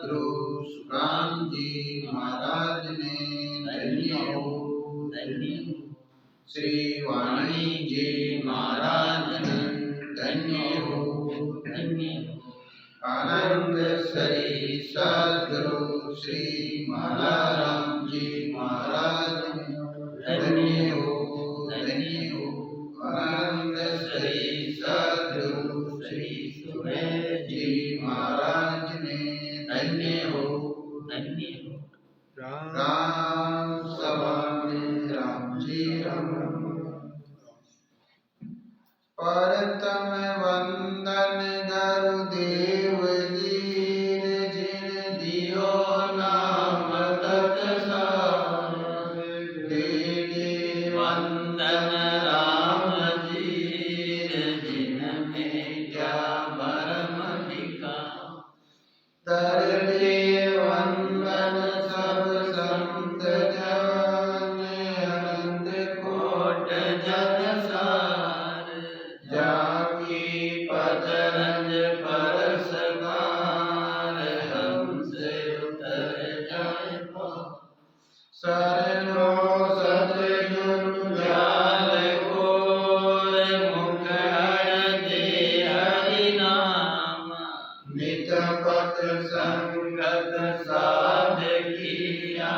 सद्गुरु सुखराम जी महाराज ने धन्य हो श्री वाणी जी महाराज ने धन्य हो आनंद श्री सद्गुरु श्री मालाराम जी महाराज धन्य हो आनंद श्री सद्गुरु श्री सुमेर जी महाराज ने धन्य हो राम सभा में राम जी राम परतम वंदन गुरुदेव जी जिन दियो नाम तत्सार तेरे वंदन राम जी जिन में क्या भरम दिखा तरते वंदन सब संत जन अनंत कोट जन सार जाकी पतरंज परस गार हमसे उतर जाए शरणो सतगुरु जाल कोर मुख हर दे हरि नाम नित पत संगत साध किया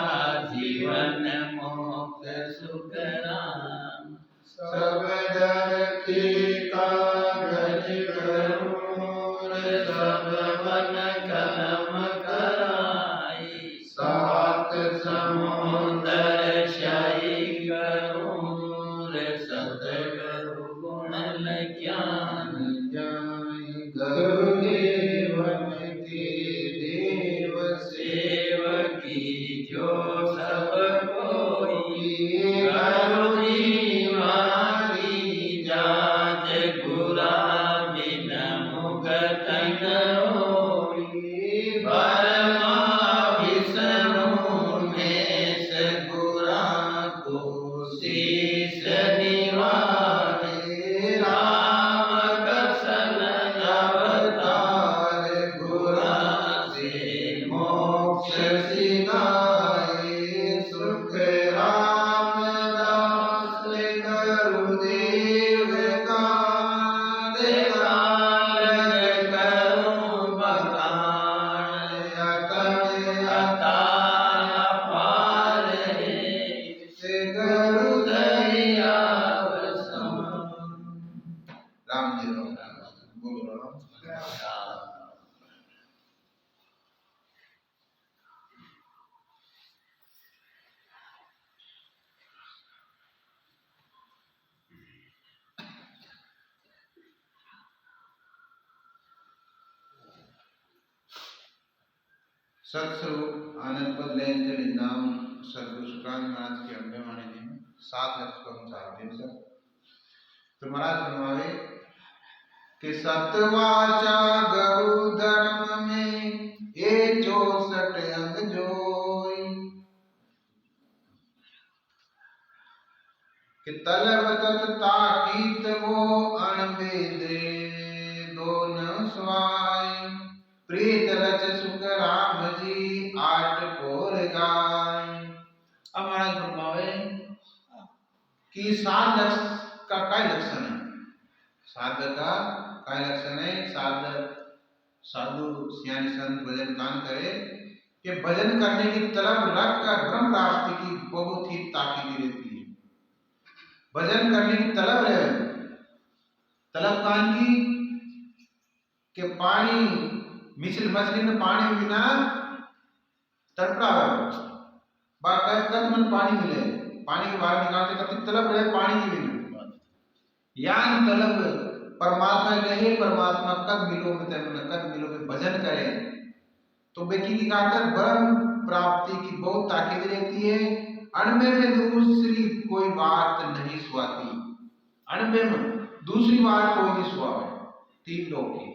जीवन मोक्ष सुख राम सब दर की कागज करूर सब वन कलम कराई सात समुद्र शाही करूर सतगुरु गुण ज्ञान जाय गुरुदेवन के देव सेवकी जो सब कोई गुरु जी जाज गुरा बिन मुगत होई बरमा विष्णु मेष गुरा को शीस निवारे राम कसन अवतार गुरा से मोक्ष सिनाए सुख राम दास गुरुदेव का करूं बखान अताल पार गुरु दया राम जी बोलो सत्स्वरूप आनंद पद लेंचल नाम सद्गुरु सुखराम महाराज के अम्बे माने जी में 7 लक्ष को हम चाहते हैं सर तो महाराज फरमावे कि सतवाचा गुरु धर्म में ये 64 अंग जोई कि तलब तत ताकीत वो अणबेदे दोन स्वाई प्रीत रच सुख राम जी 8 पोर गाय। अब महाराज फरमावे कि 7 लक्ष्य का क्या लक्षण है साधक का क्या लक्षण है साधु सियानी संत भजन कान करे कि भजन करने की तलब रख कर ब्रह्म राष्ट्र की बहुत ही ताकीद रहती है भजन करने की तलब है तलब कान की कि पानी मछली में पानी बिना तड़पड़ा है मन पानी मिले पानी के बाहर निकालते कब तलब रहे पानी की बिना यान तलब परमात्मा कहे परमात्मा कब मिलो में भजन करे तो व्यक्ति की खातर ब्रह्म प्राप्ति की बहुत ताकीद रहती है अणबे में दूसरी कोई बात नहीं सुहाती अणबे में दूसरी बात कोई नहीं सुहावे 3 लोग की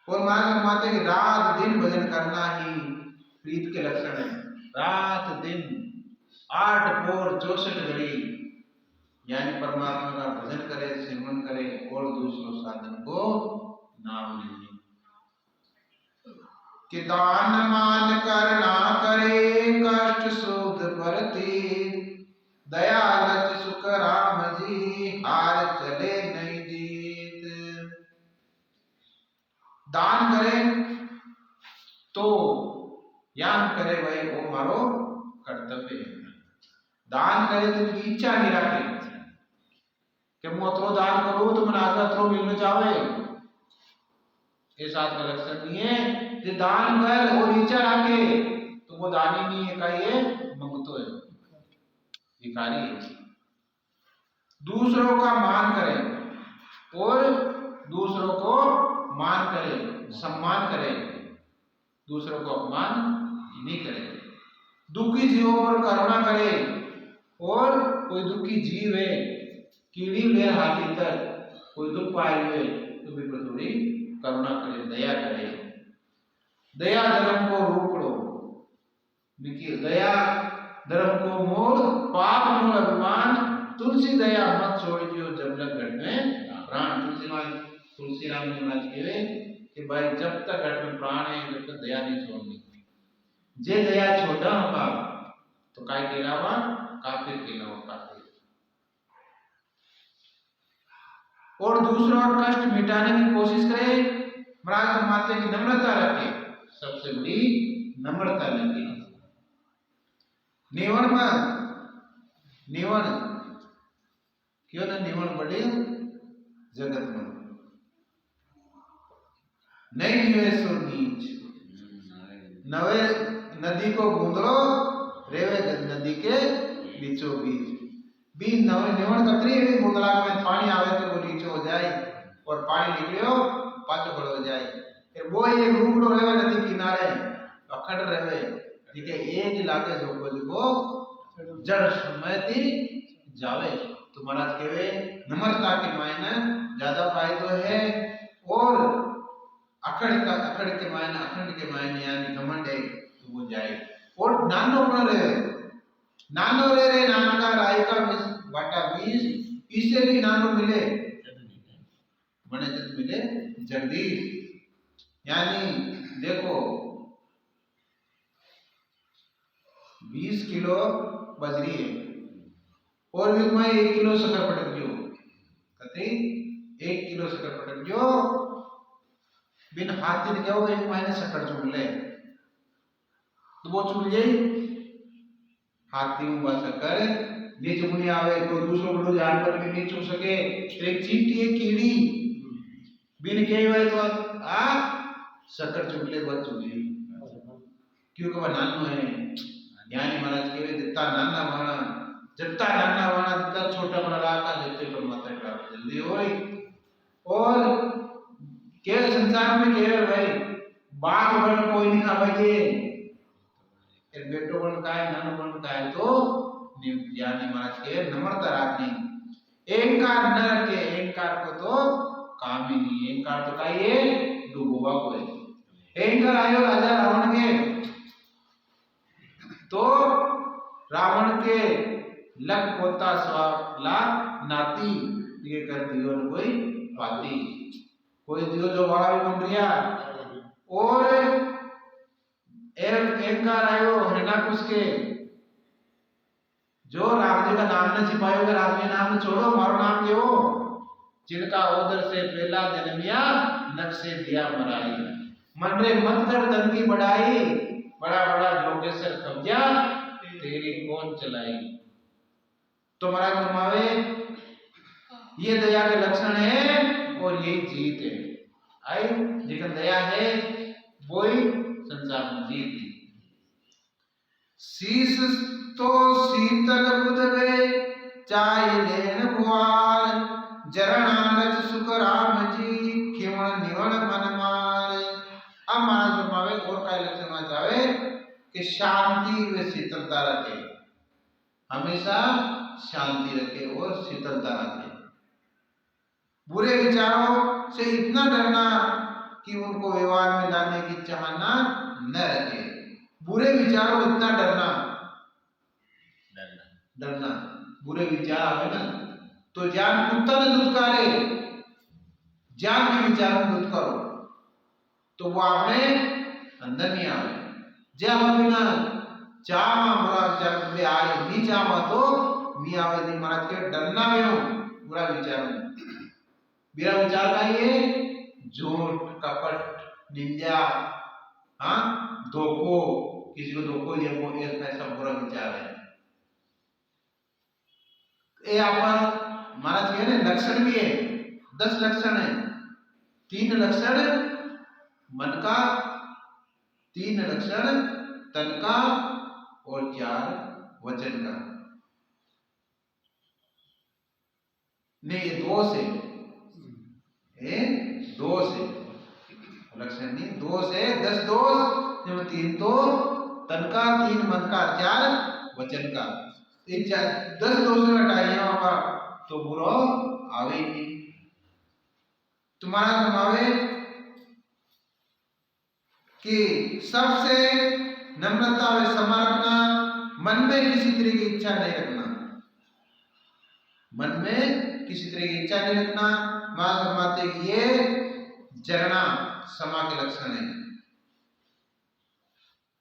और महाराज फरमाते कि रात दिन भजन करना ही प्रीत के लक्षण है रात दिन 8 पोर 64 घड़ी यानी परमात्मा का भजन करे सिमरन करे और दूसरों साधन को नाम लीजिए कि दान मान कर ना करे कष्ट सूद परती, दया लच सुख राम जी हार चले नहीं जीत। दान करे तो यान करे भाई वो मारो कर्तव्य है। दान करे तो इनकी इच्छा नहीं रखे कि मैं अतरो दान करूं तो मैं आगे अतरो मिलना चाहे, ये साथ का लक्षण नहीं है। जो दान कर और इच्छा रखे तो वो दानी नहीं है, का ये मंगतो है, भिखारी है। दूसरों का मान करे और दूसरों को मान करे, सम्मान करे, दूसरों को अपमान नहीं करे। दुखी जीवों पर करुणा करे और कोई दुखी जीव है कीड़ी ले हाथी तक कोई दुख पाए हुए तो भी थोड़ी करुणा करे, दया करे। दया धर्म को रोकड़ो, दया धर्म को मोड़, पाप मूल अभिमान, तुलसी दया मत छोड़ियो जब लग घट में प्राण। तुलसी राम ने महाराज कहे कि भाई जब तक घट में प्राण है जब तक दया नहीं छोड़नी। जे दया छोड़ा होगा तो काय के अलावा काफिर के अलावा काफिर। और दूसरों का कष्ट मिटाने की कोशिश करे। महाराज फरमाते की नम्रता रखे, सबसे बड़ी नम्रता रखे। निवण में निवण क्यों ना निवण बड़े जगत में नहीं निवेश नीच, नवे नदी को बूंदड़ो रेवे नदी के बीचों बीच। भी निवण कतरी है बूंदड़ा में पानी आवे तो वो नीचे हो जाए और पानी निकलियो पाछो खड़ो हो जाए। फिर वो ये रूपड़ो रेवे नदी किनारे अखड़ रेवे, ठीक है, एक लागे जो जड़ समयती जावे। तो महाराज कहवे नम्रता के मायने ज्यादा फायदो है और अखड़ के मायने यानी घमंड है तो वो जाए। और नानो पण रहे, नानो रे नानका राय का वाटा 20, इससे भी नानो मिले बने जब मिले जगदीश। यानी देखो 20 किलो बजरी है और भी मैं 1 किलो शक्कर पटक दियो, कते 1 किलो शक्कर पटक दियो बिन हाथ ने क्या एक महीने शक्कर चुन ले तो वो चुन जाए हाथी हुआ शक्कर नीचे चुनी आवे तो दूसरो बड़ो जानवर भी नहीं चुन सके। एक चींटी एक कीड़ी बिन के भाई तो आ शक्कर चुन ले बहुत चुन ली क्योंकि वह नानो है। ज्ञानी महाराज के जितना नाना वाणा जितना छोटा बड़ा राका जितने पर माता का जल्दी होई। और के संसार में केवल भाई बाघ बन कोई नहीं खावे, फिर बेटो बन का है नानो बन का है तो ज्ञानी महाराज के नम्रता रखनी। अहंकार न रखे, अहंकार को तो काम ही नहीं, अहंकार तो काये डूबोबा को है। अहंकार आयो राजा रावण के तो रावण के लख पोता स्वाला नाती ये कर दियो न कोई पाती, कोई दियो जो बड़ा भी बन रिया। और अहंकार आयो हिरणाकुश के जो राम जी का नाम ने छिपायो, अगर राम जी नाम छोड़ो मारो नाम लेवो, जिनका ओदर से पहला जन्मिया नक से दिया मराई। मन रे मत कर धन की बढ़ाई, बड़ा बड़ा जोगेश्वर कब्जा तेरी कौन चलाई। तो महाराज फरमावे ये दया के लक्षण है और ये जीत है। आई जिकन दया है वो ही संसार में जीत है। शीश तो शीतल बुधवे चाय लेन भुआल, जरणा लच सुख राम जी खिवण निवण मन मार। अब महाराज फरमावे और काय लक्षण में जावे कि शांति व शीतलता रखे, हमेशा शांति रखे और शीतलता रखे। बुरे विचारों से इतना डरना कि उनको व्यवहार में लाने की चाहना न रखे। बुरे विचारों इतना डरना बुरे विचार आवे ना तो जान कुत्ता ने दुत्कारे, जान के विचारों में दुत्कारो तो वो आपने अंदर नहीं आवे। जब बिना चामा बुरा विचार पे आए नहीं चामा तो मी आवे नहीं महाराज के डरना में हो बुरा विचार मेरा विचार का ये झूठ कपट निंदा हाँ धोखो किसी को धोखो ये वो ऐसा बुरा विचार है। ये अपन महाराज के ना लक्षण भी है 10 लक्षण है 3 लक्षण मन का 3 लक्षण तन का और 4 वचन का नहीं ये दोष है ये दोष है लक्षण नहीं दोष है 10 दोष 3 तो तन का 3 मन का 4 वचन का 10 दोष हटाइए बाबा तो बुरा आवे ही नहीं तुम्हारा समावे कि सबसे नम्रता व क्षमा रखना मन में किसी तरह की इच्छा नहीं रखना मन में किसी तरह की इच्छा नहीं रखना मां फरमाते कि ये जरना क्षमा के लक्षण है।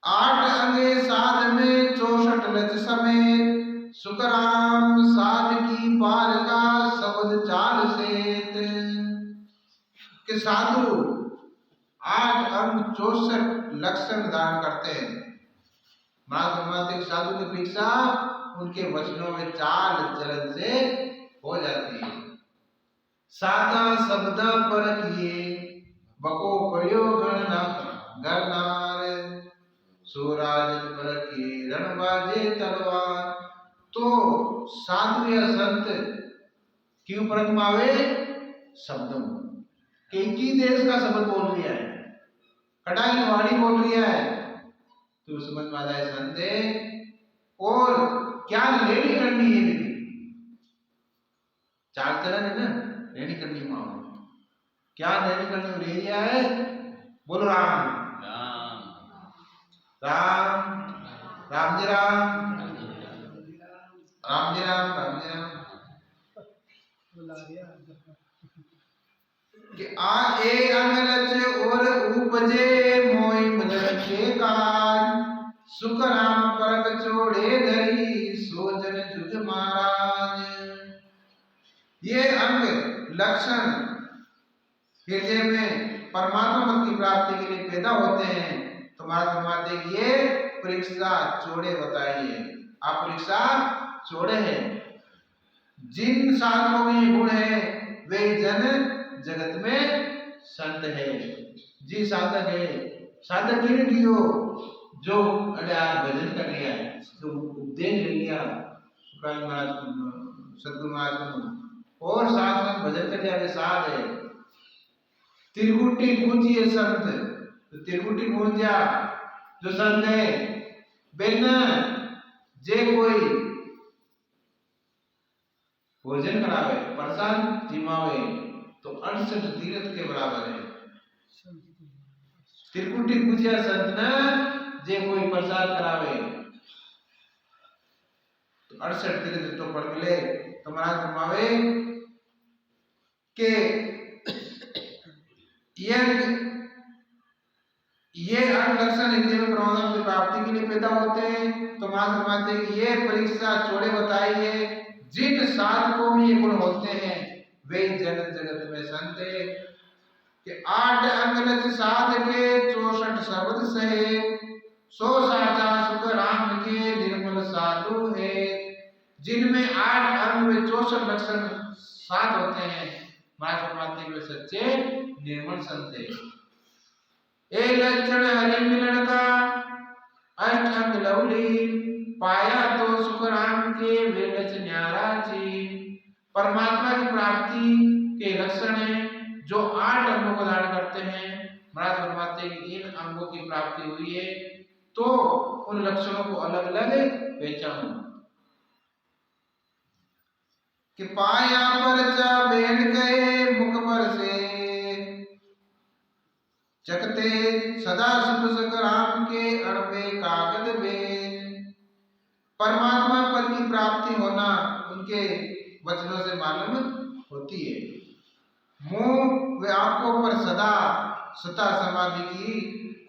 8 अंगे साध में 64 लच समेत सुखराम साध की पार का शब्द चाल सेत के साधु 8 अंग 64 लक्षण धारण करते हैं। महात्मा साधु की परीक्षा उनके वचनों में चाल चलन से हो जाती है। साधा शब्द पर किए बको प्रयोग गणनार सूराज पर किए रणबाजे तलवार। तो साधु या संत क्यों परख पावे शब्दों एक ही देश का शब्द बोल रहा है कड़ाई वाणी बोल रहा है तो समझ में आ जाए संते और क्या लेनी करनी है मेरी चाल चलन है ना लेनी करनी माओ क्या लेनी करनी रेडिया है बोलो राम राम राम जी राम राम जी राम राम जी राम कि आ ए अंगलच और उपजे मोई बदल के काज सुख राम परक छोड़े धरी सोजन जुग महाराज। ये अंग लक्षण हृदय में परमात्मा पद की प्राप्ति के लिए पैदा होते हैं। तुम्हारा फरमाते कि ये परीक्षा चोड़े बताइए आप परीक्षा चोड़े हैं जिन साधकों में गुण है वे जन जगत में संत है। जी साधक है साधक किन कियो जो भजन कर लिया है जो उपदेश ले लिया महाराज सदगुरु महाराज और साथ भजन कर लिया वे साध है। त्रिकुटी पूजिए संत तो त्रिकुटी पूजा जो संत है बिन जे कोई भोजन करावे प्रसाद जिमावे तो 68 तीर्थ के बराबर है। त्रिकुटी पूजा संत न जे कोई प्रसाद करावे तो 68 तीर्थ तो पढ़ ले तुम्हारा घुमावे के ये 8 लक्षण हृदय में परमात्मा की प्राप्ति के लिए पैदा होते हैं। तो महाराज फरमाते हैं कि ये परीक्षा चोड़े बताइए जिन साधकों में ये गुण होते हैं वे जन जगत में संत है कि 8 अंग साध के 64 शब्द सहे सो साचा सुख राम के निर्मल साधु है। जिनमें 8 अंग में 64 लक्षण साध होते हैं महाराज फरमाते हैं वे सच्चे निर्मल संत है। एक लक्षण हरि मिलन का 8 अंग लवली पाया तो सुख राम के वेलच न्यारा जी। परमात्मा की प्राप्ति के लक्षण है जो 8 अंगों को धारण करते हैं। महाराज फरमाते हैं कि इन अंगों की प्राप्ति हुई है तो उन लक्षणों को अलग अलग पहचानो कि पाया परचा बैठ गए मुख पर से चकते सदा सुख सुख राम के अड़बे कागद में। परमात्मा पद की प्राप्ति होना उनके वचनों से मालूम होती है। मुंह व आंखों पर सदा सता समाधि की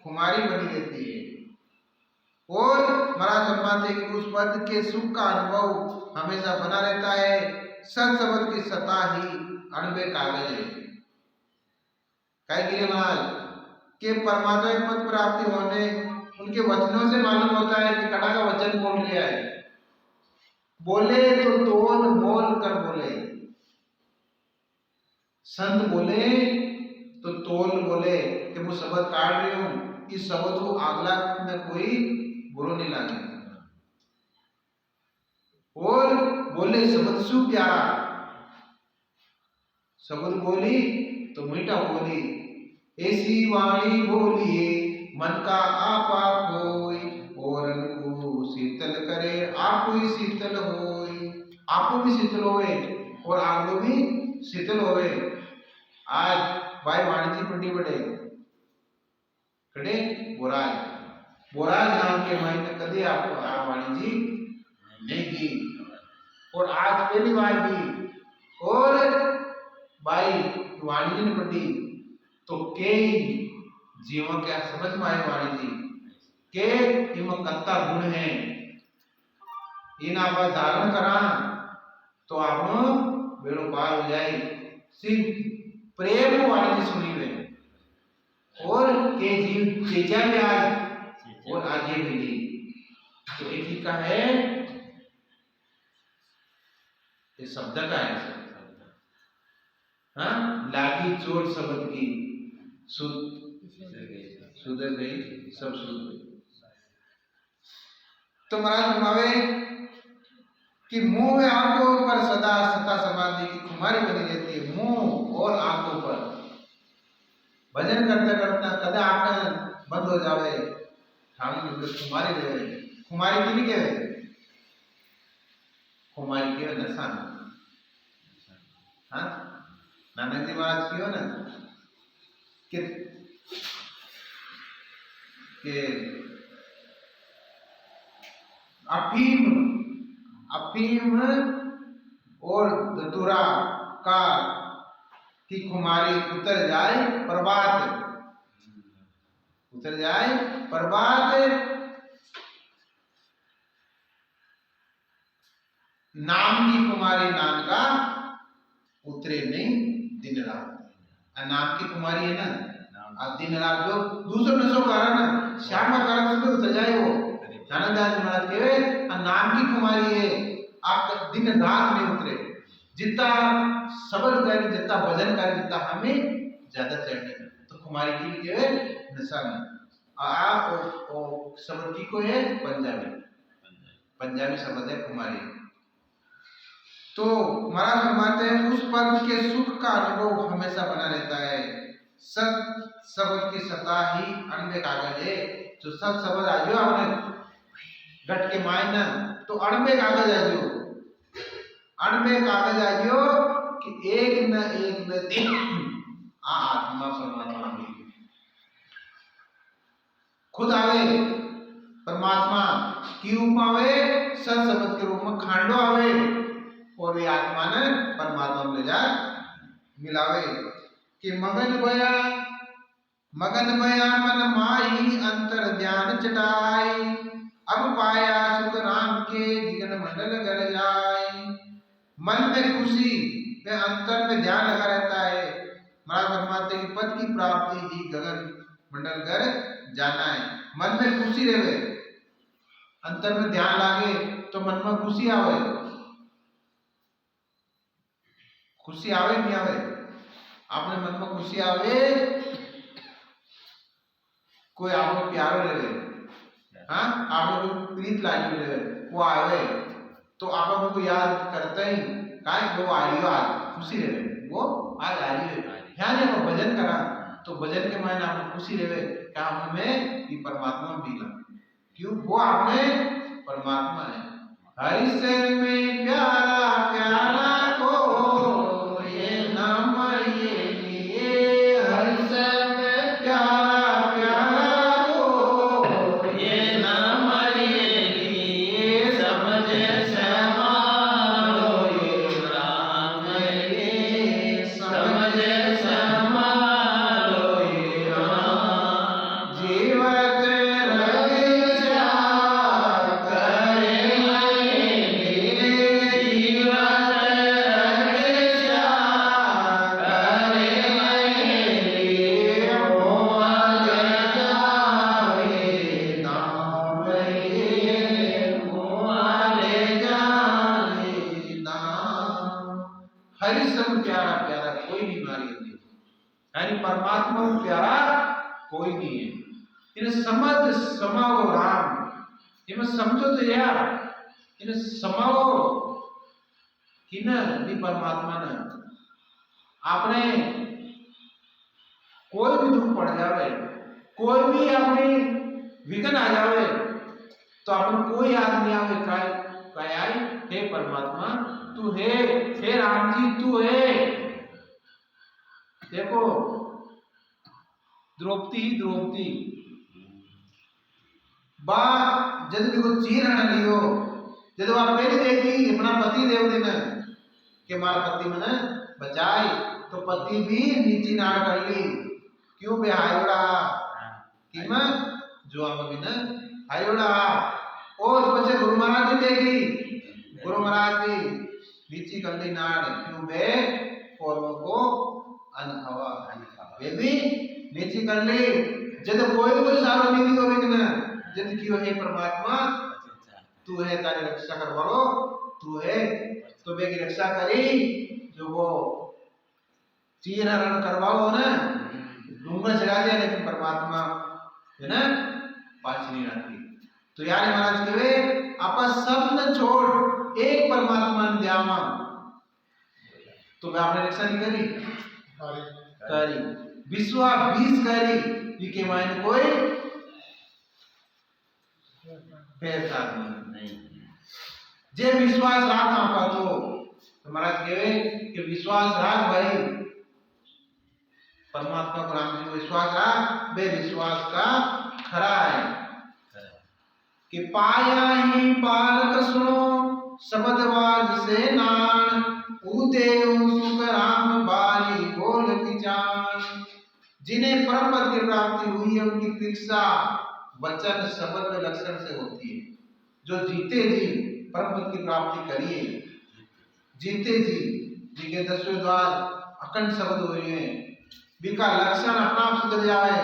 खुमारी बनी रहती है। और महाराज फरमाते हैं कि उस पद के सुख का अनुभव हमेशा बना रहता है। सत शब्द की सता ही अणबे कागज है। कहे महाराज के परमात्मा के पद प्राप्ति होने उनके वचनों से मालूम होता है कि कड़ा का वचन बोल रहा है। बोले तो तोल मोल कर बोले, संत बोले तो तोल बोले कि वो शब्द काट रही हूं, इस शब्द को अगला में कोई बुरा नहीं लगे। और बोले शब्द सु प्यारा, शब्द बोली तो मीठा बोली, ऐसी वाणी बोलिए मन का आपा कोई, और को शीतल करे आपको ही शीतल होई, आपको भी शीतल होवे और आपको भी शीतल होवे। आज भाई वाणिज्य पंडित बड़े कड़े बोराज नाम के महीने कदे आपको आप वाणिज्य नहीं की, और आज पहली बार की। और भाई वाणिज्य ने पढ़ी तो कई जीवों क्या समझ में आए वाणिज्य के इनमें कत्ता गुण है, इन आप धारण करा तो आप बेड़ो पार हो जाए। सिर्फ प्रेम वाणिज्य सुनी हुए और के जीव चेजा में आज और आगे मिली। तो एक ही का है ये शब्द का है, हाँ लागी चोट शब्द की सुधर गई सब सुध गई। तो महाराज फरमावे कि मुंह में आंखों पर सदा सता समाधि की खुमारी बनी रहती है। मुंह और आंखों पर भजन करते करते कदा आंखें बंद हो जावे, खुमारी रहे। खुमारी की नहीं कहे, खुमारी के नशा। हाँ नानक जी महाराज की हो ना कि अफीम और धतूरा का की खुमारी उतर जाए प्रभात, उतर जाए प्रभात, नाम की खुमारी नाम का उतरे नहीं दिन रात। नाम की खुमारी है ना, अब दिन रात जो दूसरे नशों कारण श्याम का कारण सुबह उतर जाए वो नानकदास महाराज के नाम की खुमारी है। आप दिन रात नहीं उतरे, जितना सबर करें जितना भजन करें जितना हमें ज्यादा चढ़ने। तो खुमारी की के नशा में आप शब्द की को है पंजाबी, पंजाबी शब्द है खुमारी। तो महाराज फरमाते हैं उस पद के सुख का अनुभव हमेशा बना रहता है। सत शब्द की सता ही अणबे कागज है। जो सत शब्द आजो आपने घट के मायना तो अणबे कागज आजो, अणबे कागज आजो कि एक न दिन आत्मा परमात्मा खुद आवे, परमात्मा की रूप आवे, सत शब्द के रूप में खांडो आवे और ये आत्मा ने परमात्मा में ले जा मिलावे। कि मगन भया मन माई अंतर ध्यान चटाई, अब पाया सुख राम के गगन मंडल कर जाए। मन में खुशी में अंतर में ध्यान लगा रहता है। महाराज फरमाते कि पद की प्राप्ति ही गगन मंडल कर जाना है। मन में खुशी रहे, अंतर में ध्यान लागे तो मन में खुशी आवे। खुशी आवे नहीं आवे, आपने मन में खुशी आवे, कोई आपको प्यारो रहे, हाँ आपको कोई प्रीत लागी रहे, वो आवे तो आप हमको याद करते ही काय वो आ रही हो, आज खुशी रहे, वो आज आ रही है। ध्यान है भजन करा तो भजन के मायने आपको खुशी रहे क्या हमें ये परमात्मा मिला, क्यों वो आपने परमात्मा है। हरि से में प्यारा प्यारा परमात्मा को प्यारा कोई नहीं है। इन्हें समझ समाओ राम, इन्हें समझो तो यार, इन्हें समाओ कि न भी परमात्मा ने आपने कोई भी दुख पड़ जावे, कोई भी अपने विघ्न आ जावे, तो अपन कोई याद नहीं आवे काय आई हे परमात्मा तू है, हे राम जी तू है। देखो द्रौपदी बा जब भी को चीर न लियो, जब आप पहले देखी अपना पति देव दिन के मारा पति मैंने बचाई, तो पति भी नीचे नाड़ कर ली, क्यों बे हायोड़ा कि मैं जो आप अभी ना हायोड़ा। और पचे गुरु महाराज ने देखी, गुरु महाराज भी नीचे कर ली नाड़, क्यों बे कौरवों को अनहवा, वे भी नीचे कर ली। जब कोई सारो नहीं हो विघ्न, जब क्यों है परमात्मा तू है, तारी रक्षा करवाओ तू है, तो वे की रक्षा करी जो वो चीर हरण करवाओ ना, डूंगर चढ़ा दिया, लेकिन परमात्मा है ना पाछ नहीं आती। तो यार महाराज कहे आपा सब न छोड़ एक परमात्मा ने ध्यामा, तो वे आपने रक्षा नहीं करी विश्वास 20 करी, ये के मायने कोई पैसा नहीं। जे विश्वास राख आपा तो महाराज कहे कि विश्वास राख भाई, परमात्मा को राम जी को विश्वास राख, बे विश्वास का खरा है कि पाया ही पालक सुनो शब्द वाग से नान, उदेव सुख राम बाली बोल विचार। जिन्हें परम पद की प्राप्ति हुई है उनकी परीक्षा वचन शब्द में लक्षण से होती है। जो जीते जी परम पद की प्राप्ति करिए, जीते जी जिनके 10वें द्वार अखंड शब्द हुए हैं, बिका लक्षण अपना आप सुधर जाए,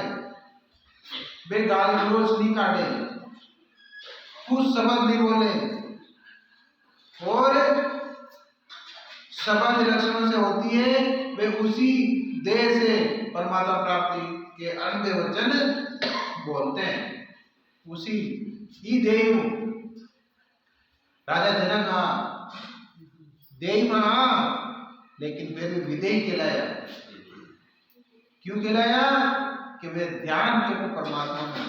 वे गाली गलौज नहीं काटे, कुछ शब्द नहीं बोले, और शब्द लक्षणों से होती है, वे उसी देह से परमात्मा प्राप्ति के अन्य वचन बोलते हैं। उसी ही देव राजा जनक देव महा, लेकिन वे भी विदेही कहलाया। क्यों कहलाया कि वे ध्यान के को परमात्मा में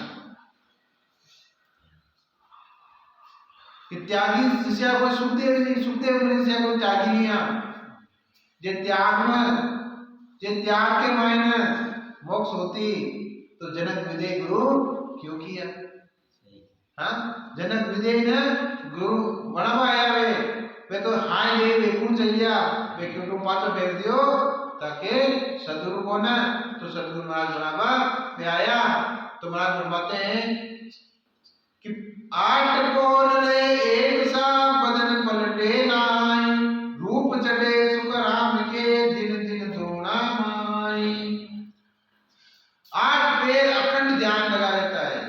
कि त्यागी शिष्य को सुखदेव ने शिष्य को त्यागी लिया, जे त्याग के मायने मोक्ष होती, तो जनक विदेह गुरु क्यों किया? हाँ, जनक विदेह ने गुरु बनावाया वे तो हाय ले वे कौन चलिया वे क्यों तो पाछो फेंक दियो, ताकि सदगुरु को ना, तो सदगुरु महाराज बनावा वे आया। तो महाराज फरमाते हैं कि 8 कोर रे एक सा बदन पलटे नाई, रूप चढ़े सुख राम के दिन दिन धोना माई। 8 पैर अखंड ध्यान लगा रहता है,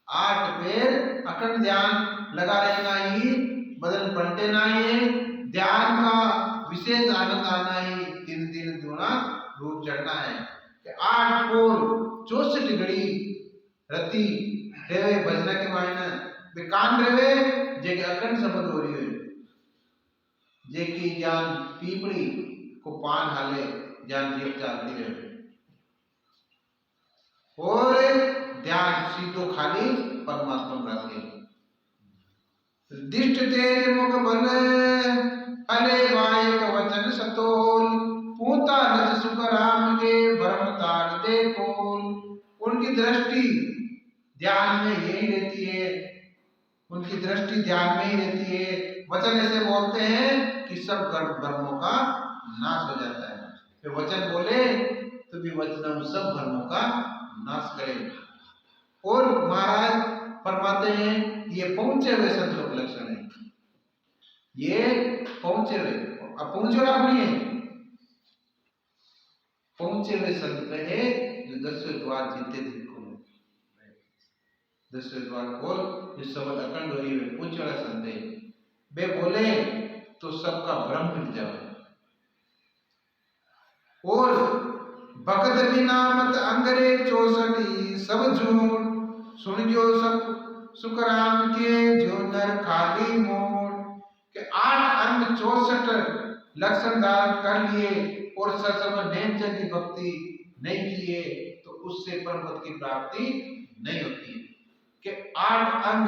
8 पैर अखंड ध्यान लगा रहना ही बदन पलटे नाई, ध्यान का विशेष आनंद आना ही दिन दिन धोना रूप चढ़ना है। 8 कोर 64 घड़ी रति रेवे भजना के मायने वे कान रेवे जे के अखंड शब्द हो रही है, जे की ज्ञान पीपड़ी को पान हाले ज्ञान जीव चालती रहे, और ध्यान सीधो खाली परमात्मा में रखे। दिष्ट तेज मुख बल अले वायक वचन सतोल, पूता नच सुख राम के भरम तार दे खोल। उनकी दृष्टि ध्यान में यही रहती है, उनकी दृष्टि ध्यान में ही रहती है। वचन ऐसे बोलते हैं कि सब धर्मों का नाश हो जाता है। वे वचन बोले तो भी वचन सब धर्मों का नाश करे। और महाराज फरमाते हैं ये पहुंचे हुए संतों के लक्षण है, ये पहुंचे हुए, अब पहुंचे हुए अपनी है, पहुंचे हुए संत है जो 10वें द्वार जीते जिनको 10वें द्वार खोल, जो शब्द अखंड हो रही है पूछ वाला संत है। वे बोले तो सबका भ्रम मिट जाए, और भगत बिना मत अंगरे चौसठी सब झूठ, सुन जो सब सुख राम के जो नर खाली मोड़। के 8 अंग 64 लक्षण धारण कर लिए और सत्संग नेमचंद की भक्ति नहीं किए तो उससे परम पद की प्राप्ति नहीं होती। कि 8 अंग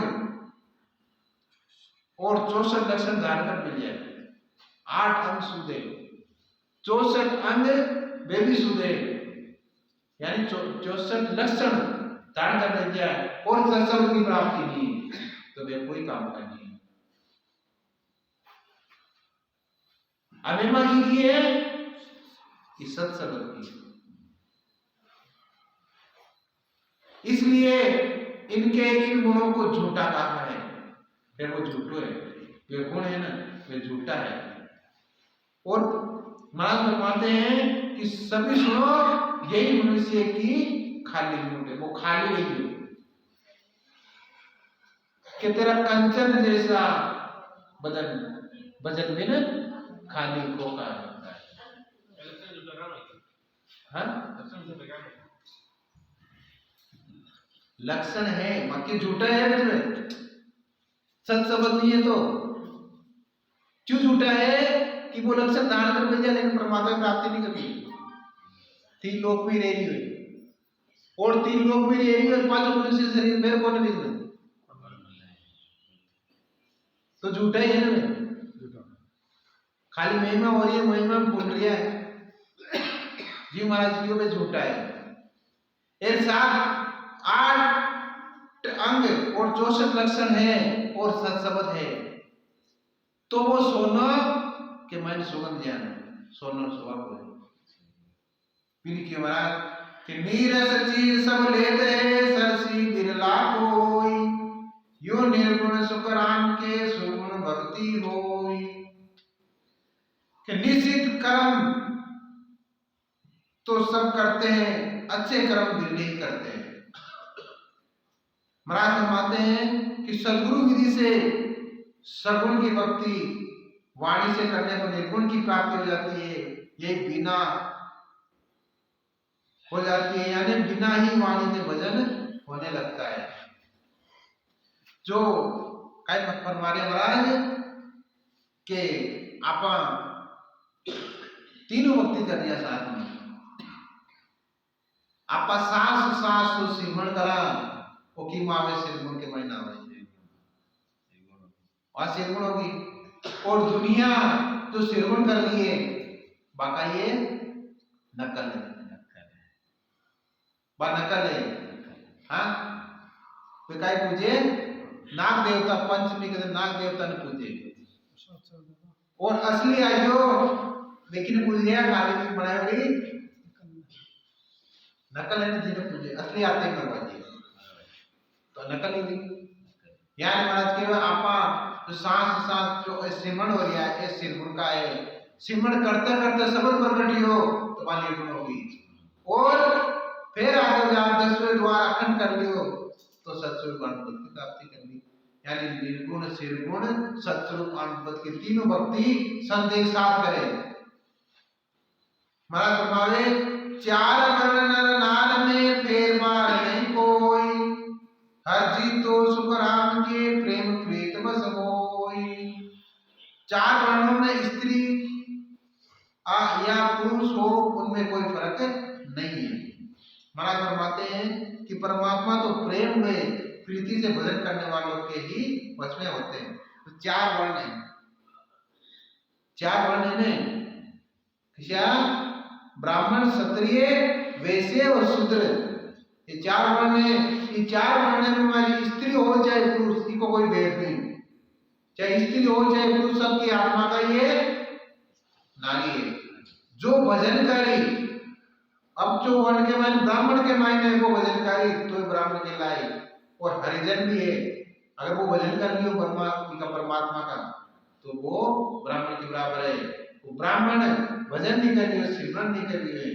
और 64 लक्षण धारण कर मिल जाए। 8 अंग सुधे, 64 अंग वे भी सुधे, यानी 64 लक्षण धारण कर मिल जाए और सत्संग की प्राप्ति नहीं तो वे कोई काम का नहीं है। अभिमा की है कि सत्संग की, इसलिए इनके इन गुणों को झूठा कहा है। फिर वो झूठो है, वे गुण है ना, वे झूठा है। और महाराज फरमाते हैं कि सभी सुनो, यही मनुष्य की खाली गुण है, वो खाली नहीं है। कि तेरा कंचन जैसा बदन, बदन में ना खाली खोखा होता है। लक्षण है बाकी झूठा है, इसमें सत शब्द नहीं है तो क्यों झूठा है कि वो लक्षण धारण कर भेजा लेकिन परमात्मा की प्राप्ति नहीं करती। 3 लोक में रह रही है और 3 लोक में रह रही है और 5 मनुष्य शरीर मेरे को नहीं दिखना तो झूठा ही है ना। खाली महिमा हो रही है, महिमा भूल लिया है जी महाराज जी को झूठा है। एक साथ 8 अंग और 64 लक्षण है और सत्सबद है तो वो सोना के मन सुगंध ज्ञान सोना स्वभाव है। फिर के महाराज कि नीरस चीज सब लेत है सरसी बिरला कोई, यो निर्गुण सुख राम के सुगुण भक्ति होई। कि निश्चित कर्म तो सब करते हैं, अच्छे कर्म भी नहीं करते हैं। महाराज फरमाते हैं कि सद्गुरु विधि से सगुण की भक्ति वाणी से करने पर निर्गुण की प्राप्ति हो जाती है, ये बिना हो जाती है, यानी बिना ही वाणी के भजन होने लगता है। जो काय फरमारे महाराज के आपा तीनों भक्ति कर दिया साथ में, आपा सास सास तो सिमरण करा वो की मावे सिरगुण के महीना हो और सिरगुण होगी और दुनिया जो सिरगुण कर रही है बाका ये नकल है, नकल है। हाँ तो काय पूजे नाग देवता, पंचमी के दिन नाग देवता ने पूजे और असली आयो लेकिन पूजे खाली भी बनाई हुई नकल है ना, जिन्हें पूजे असली आते ही करवा दिए तो नकल ही हुई। यानी महाराज के आपा जो सांस सांस जो सिमरण हो रहा है इस सिरगुण का है, सिमरण करते करते सबल प्रगति हो तो वहां निर्गुण होगी और फिर आगे जब 10वें द्वार अखंड कर लियो तो सत्स्वरूप अनुभव की प्राप्ति कर ली। यानी निर्गुण सिरगुण सत्स्वरूप अनुभव की तीनों भक्ति संत एक साथ करे। महाराज फरमावे 4 वर्ण नर नार में फेर मार नहीं कोई, हर जी तो सुख राम के प्रेम प्रीत बस होई। 4 वर्णों में स्त्री या पुरुष हो उनमें कोई फर्क नहीं है। महाराज फरमाते हैं कि परमात्मा तो प्रेम में प्रीति से भजन करने वालों के ही वश में होते हैं। तो 4 वर्ण है, 4 वर्ण है क्या? ब्राह्मण क्षत्रिय वैश्य और शूद्र, ये 4 वर्ण है। ये 4 वर्ण में हमारी स्त्री हो चाहे पुरुष को कोई भेद नहीं, चाहे स्त्री हो चाहे पुरुष सबकी आत्मा का ये नारी है जो भजन करी। अब जो वर्ण के मायने ब्राह्मण के मायने वो भजन करी तो ब्राह्मण के लाई और हरिजन भी है, अगर वो भजन कर लियो परमात्मा का तो वो ब्राह्मण के बराबर है। वो ब्राह्मण भजन नहीं करिए सिमरन नहीं करिए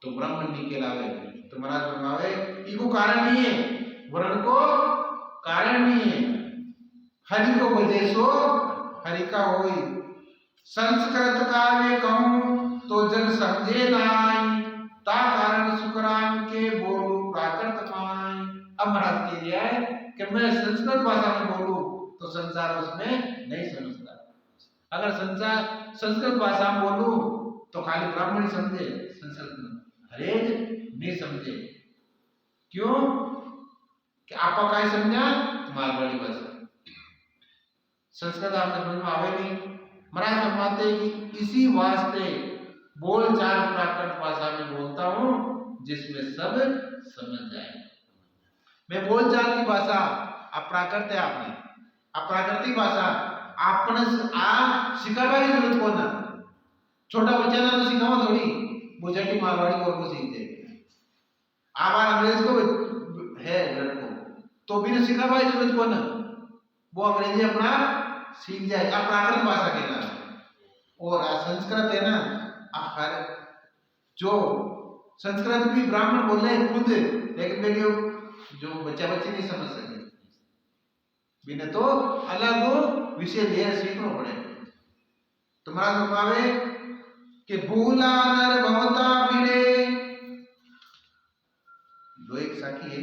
तो ब्राह्मण नहीं कहलावे। तो महाराज फरमावे इको कारण नहीं है, वर्ण को कारण नहीं है। हरि को भजे सो हरि का होई, संस्कृत काव्य कहूं तो जग समझे नाई, ता कारण सुखराम के बोलू प्राकृत माई। अब महाराज कह दिया है कि मैं संस्कृत भाषा में बोलूं तो संसार उसमें नहीं समझता। अगर संस्कृत भाषा में बोलूं तो खाली ब्राह्मण समझे, संस्कृत में हरेक नहीं समझे। क्यों कि आपा काय समझा मारवाड़ी भाषा, संस्कृत आपने समझ में आवे नहीं। महाराज फरमाते कि इसी वास्ते बोल चाल प्राकृत भाषा में बोलता हूं जिसमें सब समझ जाए। मैं बोल चाल की भाषा आप प्राकृत है, आपने आप प्राकृतिक भाषा आपने आ सिखावा की जरूरत को ना, छोटा बच्चा ना तो सिखावा थोड़ी, बुझाटी मारवाड़ी को सीखते आवार अंग्रेज को है लड़को तो भी ना सिखावा की जरूरत को ना, वो अंग्रेजी अपना सीख जाए। आप प्राकृत भाषा कहना और संस्कृत है ना, हर जो संस्कृत भी ब्राह्मण बोल रहे हैं खुद, लेकिन मेरे जो बच्चा बच्चे नहीं समझ सके बिना तो अलग विषय ले सीखना पड़े। तुम्हारा बतावे कि भूला नर भवता बिरे, दो एक साखी है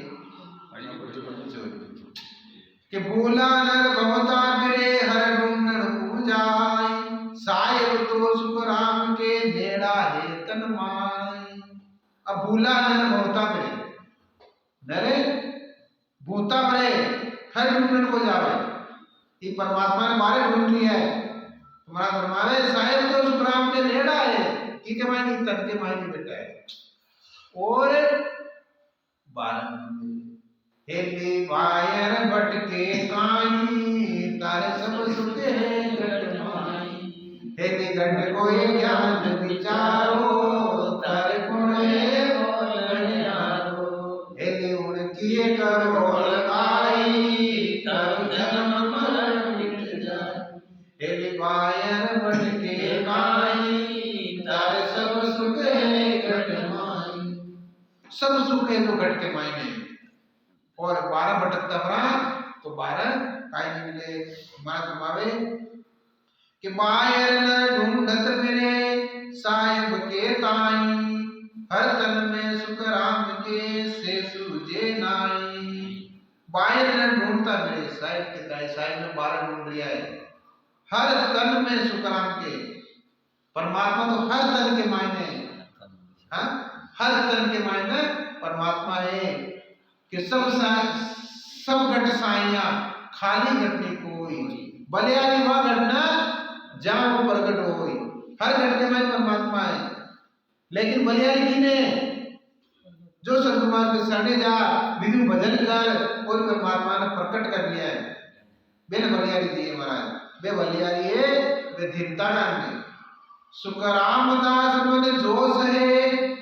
कि भूला नर भवता बिरे हर ढूंढन पूजाई, साहिब तो सुख राम के नेड़ा है तन माई। अब भूला नर भवता बिरे, नरे भूता बरे हर ढूंढन को जावे, ये परमात्मा ने मारे ढूंढ लिया है। तुम्हारा फरमावे साहिब तो सुख राम के नेड़ा है, ये के मायने तन के मायने बेटा है। और 12 हेली वायर भटके काई, तारे सब सुखे हैं घट माई। हेली घट कोई ज्ञान विचारो, तारे पुणे बोलने आरो। हेली उनकी करो आई, तारो जन्म मरण मिट जाए। हेली वायर भटके काई, तारे सब सुखे हैं घट माई। सब सुख है तो घट के मायने, और 12 भटकता भरा तो 12 काय नहीं मिले। हमारा समावे कि मायर न ढूंढत मिले साहिब के ताई, हर तन में सुख राम के से सूझे नाई। बायर न ढूंढता मिले साहिब के ताई, साहिब ने 12 ढूंढ लिया है। हर तन में सुख राम के, परमात्मा तो हर तन के मायने, हाँ हर तन के मायने परमात्मा है कि सब घट साइया खाली घटने कोई, बलियारी वह घटना जहां वो प्रकट होई। हर घट के में परमात्मा है, लेकिन बलियारी किने जो सतमार्ग के सड़े जा विधि भजन कर और परमात्मा ने प्रकट कर लिया है। बेन बलियारी दिए महाराज, बे बलियारी है वे धीरता में सुख रामदास मन जोश है,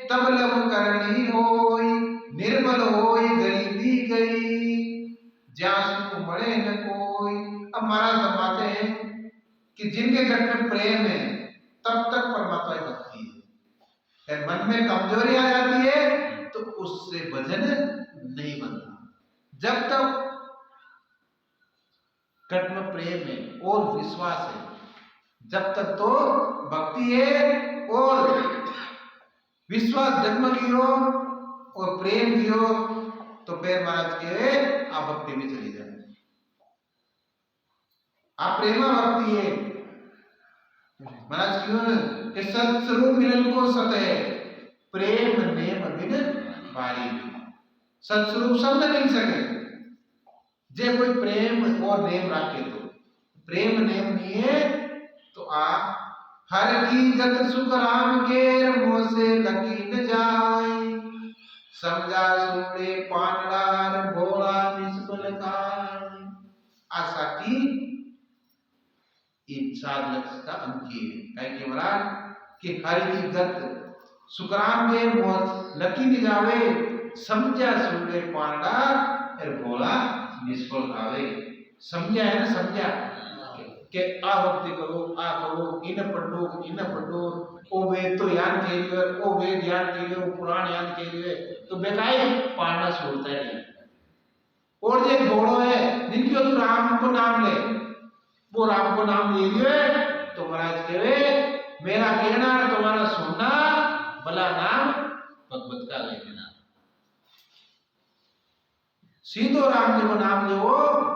तब लब करनी होई, निर्मल होई गरीबी गई, ज्यासु मरे न कोई। अब महाराज फरमाते हैं कि जिनके घर में प्रेम है तब तक परमात्मा की भक्ति है। मन में कमजोरी आ जाती है तो उससे भजन नहीं बनता। जब तक घट में प्रेम है और विश्वास है, जब तक तो भक्ति है और विश्वास जगमगी हो और प्रेम भी हो, तो फिर महाराज के आप भक्ति में चली जाए। आप प्रेमा भक्ति है महाराज क्यों कि सत्स्वरूप मिलन को सत है, प्रेम नेम बिन बारी। सत्स्वरूप सब न मिल सके, जे कोई प्रेम और नेम रखे तो प्रेम नेम नहीं है तो आप हर की जत सुख राम के मोह से लकी न जाए। समझा सुने पांडार भोला निष्फल काल। आशा की साध लक्ष्य का अंकीय है कि महाराज कि हर की गत सुखराम के मोह लकी न जावे, समझा सुने पांडार और भोला निष्फल आवे। समझा है ना, समझा के आ भक्ति करो, आ करो, इन पढ़ो, ओ वेद तो याद के लिए, ओ वेद याद के लिए, ओ पुराण याद के लिए, तो बेकाई पढ़ना छोड़ता है नहीं। और जो घोड़ो है जिनकी तो राम को नाम ले, वो राम को नाम ले लिए तो महाराज कहे मेरा कहना तुम्हारा सुनना, भला नाम भगवत का लेना। सीधो राम जी को नाम लेवो,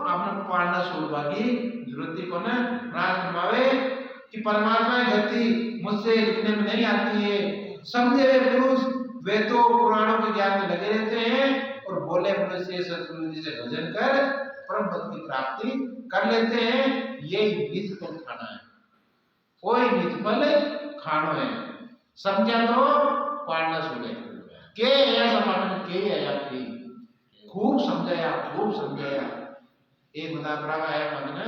आपने पाड़ना छोड़वा की जरूरत को ना राज फरमावे कि परमात्मा की गति मुझसे लिखने में नहीं आती है। समझे हुए पुरुष वे तो पुराणों के ज्ञान में लगे रहते हैं और बोले अपने से सतगुरु जी से भजन कर परम पद की प्राप्ति कर लेते हैं। यही निज फल खाना है, कोई निज फल खाना है। समझा तो पाड़ना छोड़े के ऐसा मानने के है आपकी खूब समझाया, खूब समझाया। एक बता रहा है मन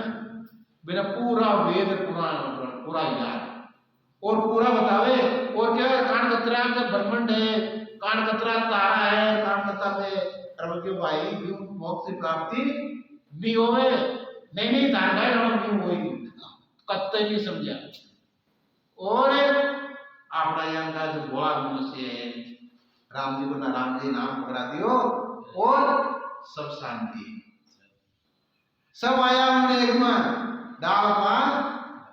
बिना पूरा वेद पुराण पूरा याद और पूरा बतावे। और क्या कान कतरा का ब्रह्मांड है, कान कतरा तारा है, कान कतरा में रब के भाई क्यों मोक्ष की प्राप्ति नहीं होवे, नहीं नहीं तारा है क्यों होगी, कत्ते नहीं समझा। और आपका यहाँ का जो भोला मनुष्य है, राम जी को ना राम जी नाम पकड़ा दियो और सब शांति, सब आया उन्हें एक में डाल पान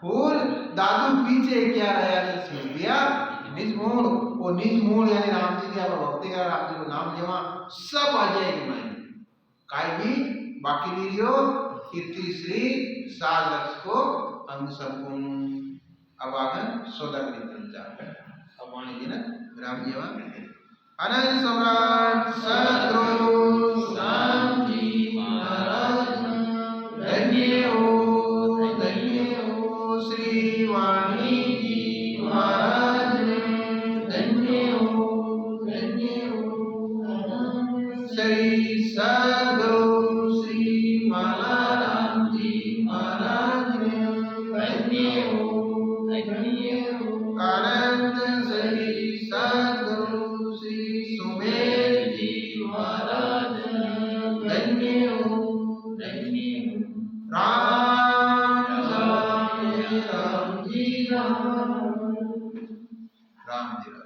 फूल दादू पीछे क्या रहा है सोच दिया निज मूल। वो निज मूल यानी राम जी की आप भक्ति का राम जी को नाम लेवा सब आ जाएगी मायने काय भी बाकी नहीं रियो। इतनी श्री 7 लक्ष को अंग संपूर्ण अब आगे सौदा करी जाता है। अब वाणी जी ने राम जी वहां अनंत सम्राट सद्गुरु राम जी महाराज धन्य हो श्री वाणी जी महाराज धन्य हो श्री सद्गुरु श्री माला राम जी महाराज धन्य हो आनंद श्री सद्गुरु श्री सुमेर जी महाराज धन्य हो राम जी राम।